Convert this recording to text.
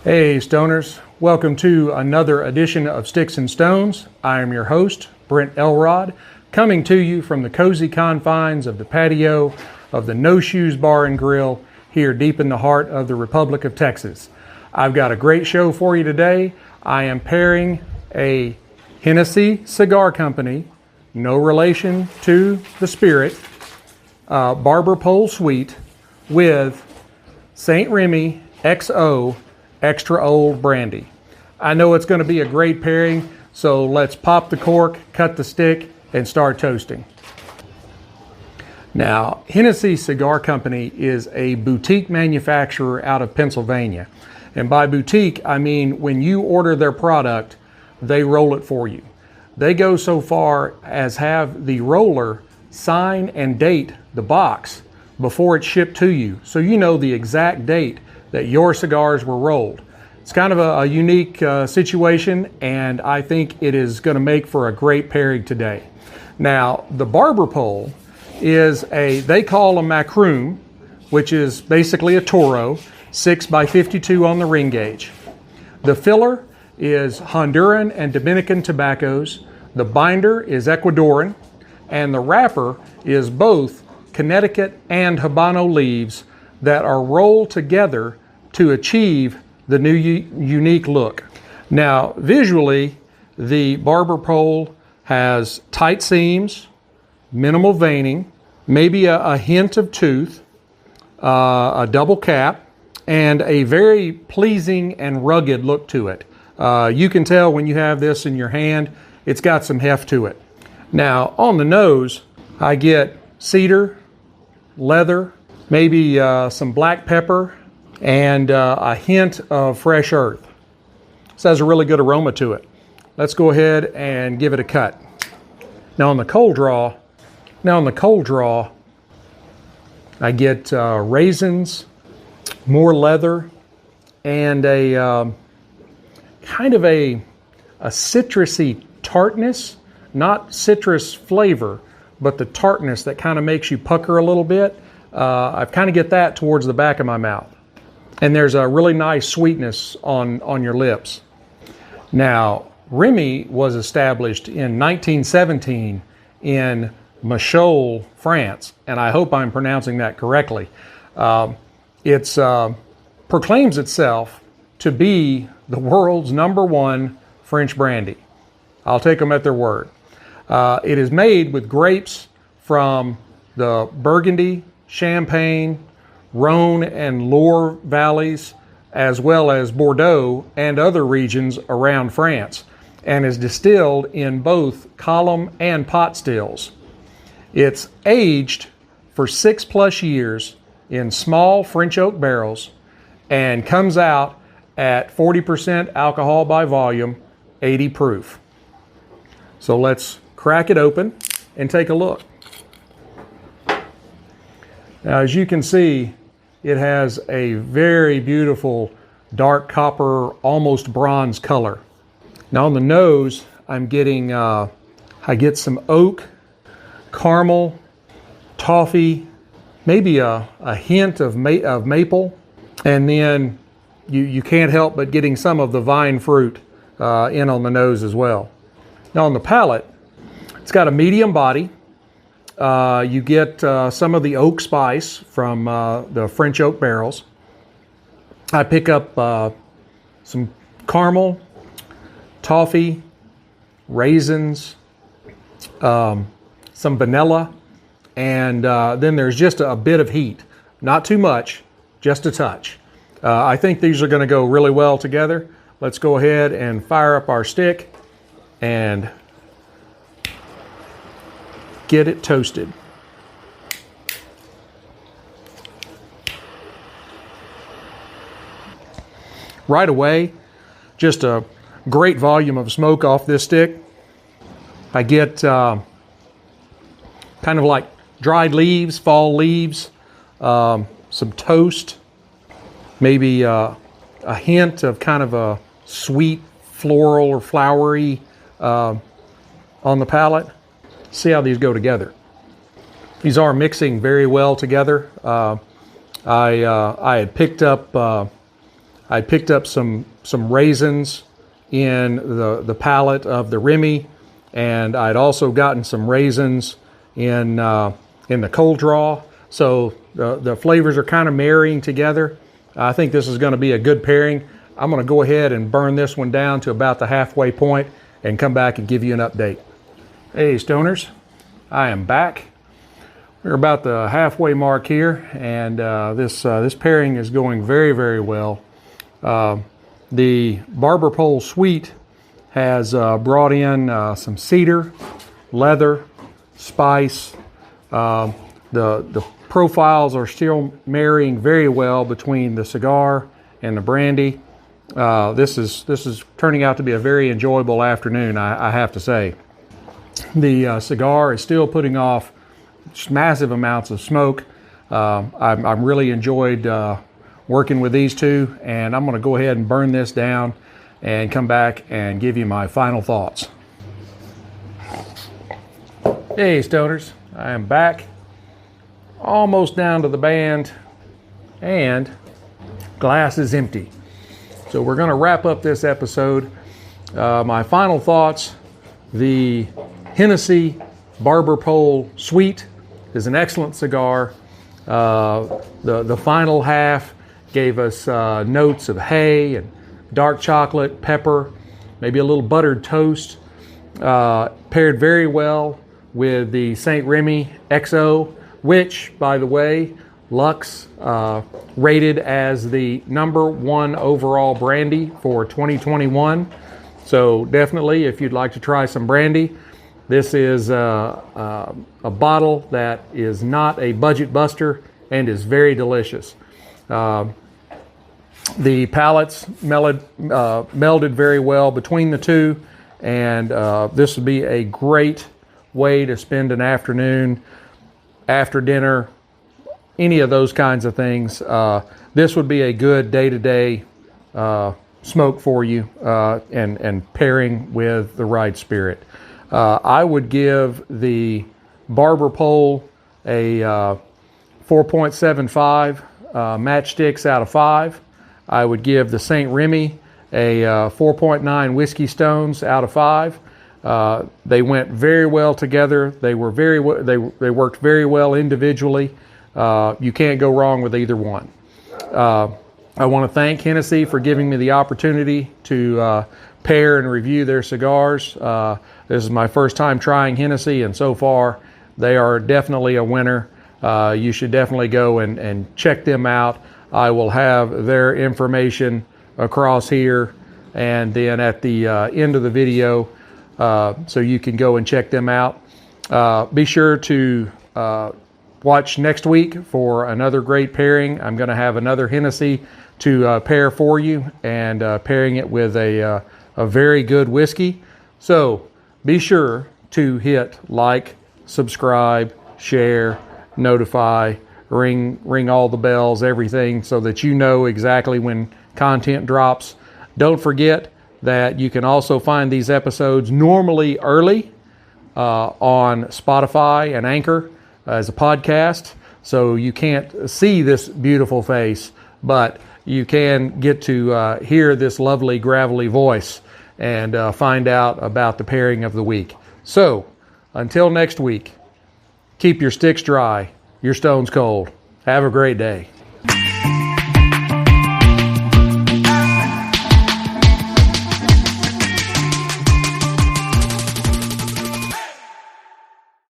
Hey Stoners, welcome to another edition of Sticks and Stones. I am your host, Brent Elrod, coming to you from the cozy confines of the patio of the No Shoes Bar and Grill here deep in the heart of the Republic of Texas. I've got a great show for you today. I am pairing a Hennessey Cigar Company, no relation to the spirit, Barber Pole Sweet with St Remy XO Extra Old Brandy. I know it's going to be a great pairing, so let's pop the cork, cut the stick, and start toasting. Now, Hennessey Cigar Company is a boutique manufacturer out of Pennsylvania. And by boutique, I mean when you order their product, they roll it for you. They go so far as have the roller sign and date the box before it's shipped to you, so you know the exact date that your cigars were rolled. It's kind of a unique situation, and I think it is going to make for a great pairing today. Now, the barber pole is they call a macroom, which is basically a toro, 6x52 on the ring gauge. The filler is Honduran and Dominican tobaccos. The binder is Ecuadorian, and the wrapper is both Connecticut and Habano leaves that are rolled together to achieve the new unique look. Now, visually, the barber pole has tight seams, minimal veining, maybe a hint of tooth, a double cap, and a very pleasing and rugged look to it. You can tell when you have this in your hand, it's got some heft to it. Now, on the nose, I get cedar, leather, maybe some black pepper, and a hint of fresh earth. This has a really good aroma to it. Let's go ahead and give it a cut. Now on the cold draw, I get raisins, more leather, and a kind of a citrusy tartness, not citrus flavor, but the tartness that kind of makes you pucker a little bit. I kind of get that towards the back of my mouth. And there's a really nice sweetness on your lips. Now, Remy was established in 1917 in Michaud, France, and I hope I'm pronouncing that correctly. It proclaims itself to be the world's #1 French brandy. I'll take them at their word. It is made with grapes from the Burgundy, Champagne, Rhone and Loire valleys, as well as Bordeaux and other regions around France, and is distilled in both column and pot stills. It's aged for 6+ years in small French oak barrels and comes out at 40% alcohol by volume, 80 proof. So let's crack it open and take a look. Now, as you can see, it has a very beautiful dark copper, almost bronze color. Now on the nose, I'm getting, I get some oak, caramel, toffee, maybe a hint of maple, and then you can't help but getting some of the vine fruit in on the nose as well. Now on the palate, it's got a medium body. You get some of the oak spice from the French oak barrels. I pick up some caramel, toffee, raisins, some vanilla, and then there's just a bit of heat. Not too much, just a touch. I think these are going to go really well together. Let's go ahead and fire up our stick and get it toasted. Right away, just a great volume of smoke off this stick. I get kind of like dried leaves, fall leaves, some toast, maybe a hint of kind of a sweet floral or flowery on the palate. See how these go together. These are mixing very well together. I had picked up, I I picked up some raisins in the palate of the Remy, and I'd also gotten some raisins in the cold draw. So the flavors are kind of marrying together. I think this is going to be a good pairing. I'm going to go ahead and burn this one down to about the halfway point and come back and give you an update. Hey Stoners, I am back. We're about the halfway mark here, and this pairing is going very, very well. The Barber Pole Sweet has brought in some cedar, leather, spice. The profiles are still marrying very well between the cigar and the brandy. This is turning out to be a very enjoyable afternoon, I have to say. The cigar is still putting off massive amounts of smoke. I'm really enjoyed working with these two, and I'm going to go ahead and burn this down and come back and give you my final thoughts. Hey Stoners, I am back, almost down to the band, and glass is empty. So we're going to wrap up this episode. My final thoughts: the Hennessey Barber Pole Sweet is an excellent cigar. The final half gave us notes of hay and dark chocolate, pepper, maybe a little buttered toast. Paired very well with the St Remy XO, which, by the way, Lux rated as the #1 overall brandy for 2021. So definitely, if you'd like to try some brandy, this is a bottle that is not a budget buster and is very delicious. The palates melded very well between the two, and this would be a great way to spend an afternoon, after dinner, any of those kinds of things. This would be a good day-to-day smoke for you, and pairing with the right spirit. I would give the Barber Pole a 4.75 matchsticks out of 5. I would give the St Remy a 4.9 whiskey stones out of 5. They went very well together. They were they worked very well individually. You can't go wrong with either one. I want to thank Hennessey for giving me the opportunity to pair and review their cigars. This is my first time trying Hennessey, and so far they are definitely a winner. You should definitely go and check them out. I will have their information across here and then at the end of the video, so you can go and check them out. Be sure to watch next week for another great pairing. I'm going to have another Hennessey to pair for you, and pairing it with a very good whiskey. So be sure to hit like, subscribe, share, notify, ring all the bells, everything, so that you know exactly when content drops. Don't forget that you can also find these episodes normally early on Spotify and Anchor as a podcast. So you can't see this beautiful face, but you can get to hear this lovely gravelly voice and find out about the pairing of the week. So until next week, keep your sticks dry, your stones cold. Have a great day.